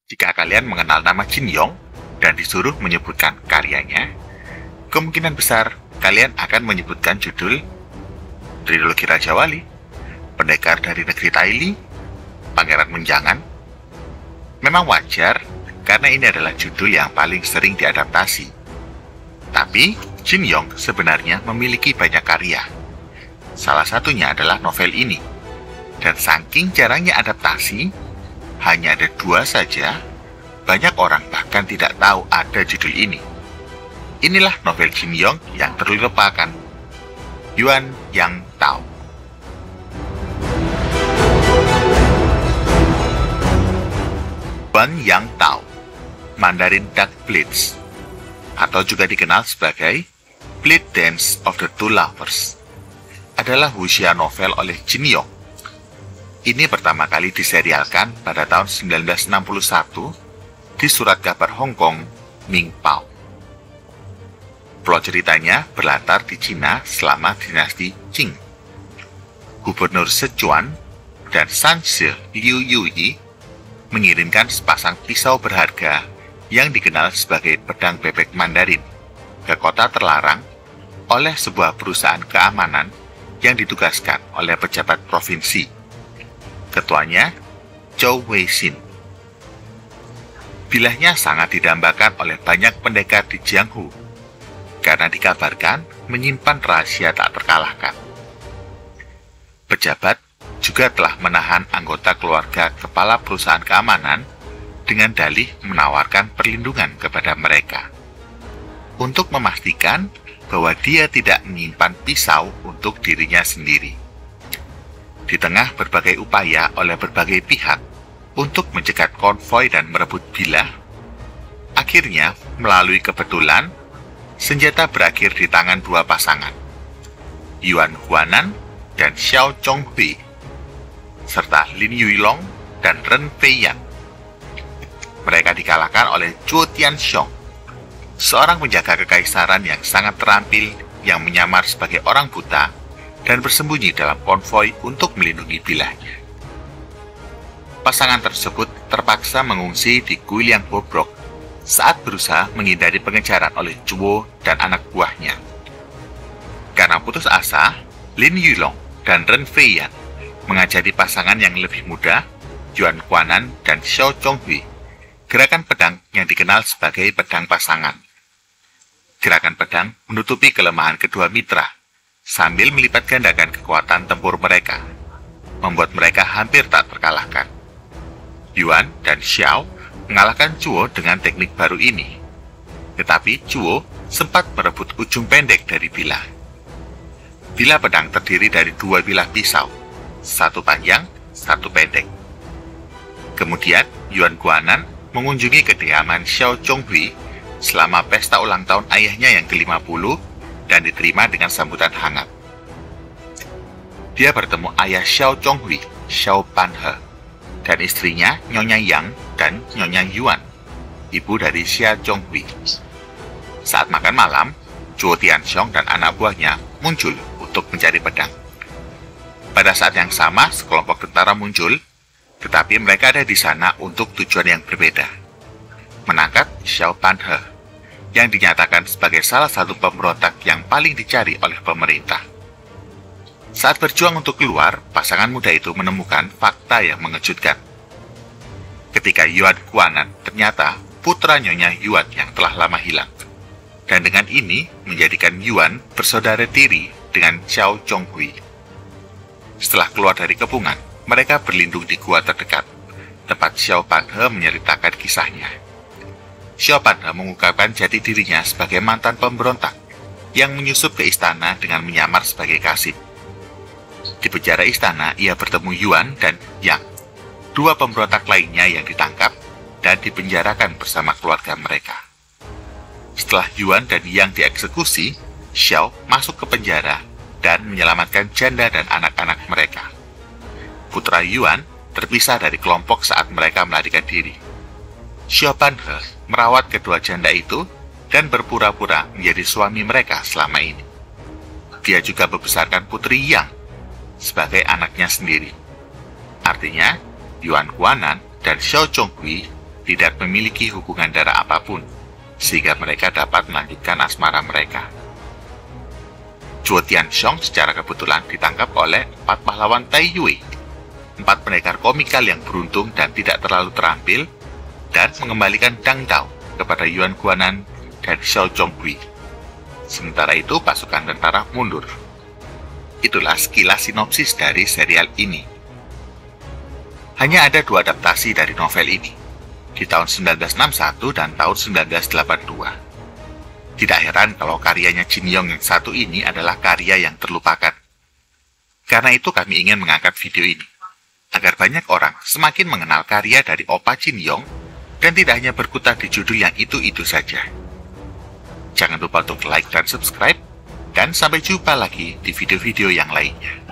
Jika kalian mengenal nama Jin Yong dan disuruh menyebutkan karyanya, kemungkinan besar kalian akan menyebutkan judul Trilogi Raja Wali, Pendekar dari Negeri Taili, Pangeran Menjangan. Memang wajar, karena ini adalah judul yang paling sering diadaptasi. Tapi, Jin Yong sebenarnya memiliki banyak karya. Salah satunya adalah novel ini. Dan saking jarangnya adaptasi, hanya ada 2 saja, banyak orang bahkan tidak tahu ada judul ini. Inilah novel Jin Yong yang terlupakan, Yuan Yang Tao. Yuan Yang Tao, Mandarin Duck Blitz, atau juga dikenal sebagai Blade Dance of the Two Lovers, adalah wuxia novel oleh Jin Yong. Ini pertama kali diserialkan pada tahun 1961 di surat kabar Hong Kong, Ming Pao. Plot ceritanya berlatar di Cina selama dinasti Qing. Gubernur Sichuan dan Sanshi Liu Yuyi mengirimkan sepasang pisau berharga yang dikenal sebagai pedang bebek Mandarin ke kota terlarang oleh sebuah perusahaan keamanan yang ditugaskan oleh pejabat provinsi. Ketuanya, Zhou Weixin. Bilahnya sangat didambakan oleh banyak pendekar di Jianghu, karena dikabarkan menyimpan rahasia tak terkalahkan. Pejabat juga telah menahan anggota keluarga kepala perusahaan keamanan dengan dalih menawarkan perlindungan kepada mereka, untuk memastikan bahwa dia tidak menyimpan pisau untuk dirinya sendiri. Di tengah berbagai upaya oleh berbagai pihak untuk mencegat konvoi dan merebut bilah, akhirnya melalui kebetulan, senjata berakhir di tangan 2 pasangan, Yuan Huanan dan Xiao Zhonghui, serta Lin Yuilong dan Ren Feiyan. Mereka dikalahkan oleh Zhuo Tianxiong, seorang penjaga kekaisaran yang sangat terampil yang menyamar sebagai orang buta dan bersembunyi dalam konvoi untuk melindungi bilahnya. Pasangan tersebut terpaksa mengungsi di kuil yang bobrok saat berusaha menghindari pengejaran oleh Zhuo dan anak buahnya. Karena putus asa, Lin Yuilong dan Ren Feiyan mengajari pasangan yang lebih muda, Yuan Huanan dan Xiao Zhonghui, gerakan pedang yang dikenal sebagai pedang pasangan. Gerakan pedang menutupi kelemahan kedua mitra, sambil melipat gandakan kekuatan tempur mereka, membuat mereka hampir tak terkalahkan. Yuan dan Xiao mengalahkan Zhuo dengan teknik baru ini, tetapi Zhuo sempat merebut ujung pendek dari bilah. Bilah pedang terdiri dari 2 bilah pisau, 1 panjang, 1 pendek. Kemudian Yuan Guanan mengunjungi kediaman Xiao Zhonghui selama pesta ulang tahun ayahnya yang ke-50 dan diterima dengan sambutan hangat. Dia bertemu ayah Xiao Zhonghui, Xiao Panhe, dan istrinya Nyonya Yang dan Nyonya Yuan, ibu dari Xia Zhonghui. Saat makan malam, Zhuo Tianxiong dan anak buahnya muncul untuk mencari pedang. Pada saat yang sama, sekelompok tentara muncul, tetapi mereka ada di sana untuk tujuan yang berbeda: menangkap Xiao Panhe, yang dinyatakan sebagai salah satu pemberontak yang paling dicari oleh pemerintah. Saat berjuang untuk keluar, pasangan muda itu menemukan fakta yang mengejutkan. Ketika Yuan Guanan ternyata putra Nyonya Yuan yang telah lama hilang, dan dengan ini menjadikan Yuan bersaudara tiri dengan Xiao Zhonghui. Setelah keluar dari kepungan, mereka berlindung di gua terdekat, tempat Xiao Panhe menceritakan kisahnya. Xiao Panhe mengungkapkan jati dirinya sebagai mantan pemberontak yang menyusup ke istana dengan menyamar sebagai kasip. Di penjara istana, ia bertemu Yuan dan Yang, 2 pemberontak lainnya yang ditangkap dan dipenjarakan bersama keluarga mereka. Setelah Yuan dan Yang dieksekusi, Xiao masuk ke penjara dan menyelamatkan janda dan anak-anak mereka. Putra Yuan terpisah dari kelompok saat mereka melarikan diri. Xiao Panhe merawat kedua janda itu dan berpura-pura menjadi suami mereka selama ini. Dia juga membesarkan putri Yang sebagai anaknya sendiri. Artinya, Yuan Huanan dan Xiao Zhonghui tidak memiliki hubungan darah apapun, sehingga mereka dapat melanjutkan asmara mereka. Zhuo Tianxiong secara kebetulan ditangkap oleh 4 pahlawan Taiyue, 4 pendekar komikal yang beruntung dan tidak terlalu terampil, dan mengembalikan Dang Dao kepada Yuan Guanan dan Xiao Zhonghui. Sementara itu pasukan tentara mundur. Itulah sekilas sinopsis dari serial ini. Hanya ada 2 adaptasi dari novel ini, di tahun 1961 dan tahun 1982. Tidak heran kalau karyanya Jin Yong yang satu ini adalah karya yang terlupakan. Karena itu kami ingin mengangkat video ini, agar banyak orang semakin mengenal karya dari Opa Jin Yong, dan tidak hanya berkutat di judul yang itu-itu saja. Jangan lupa untuk like dan subscribe, dan sampai jumpa lagi di video-video yang lainnya.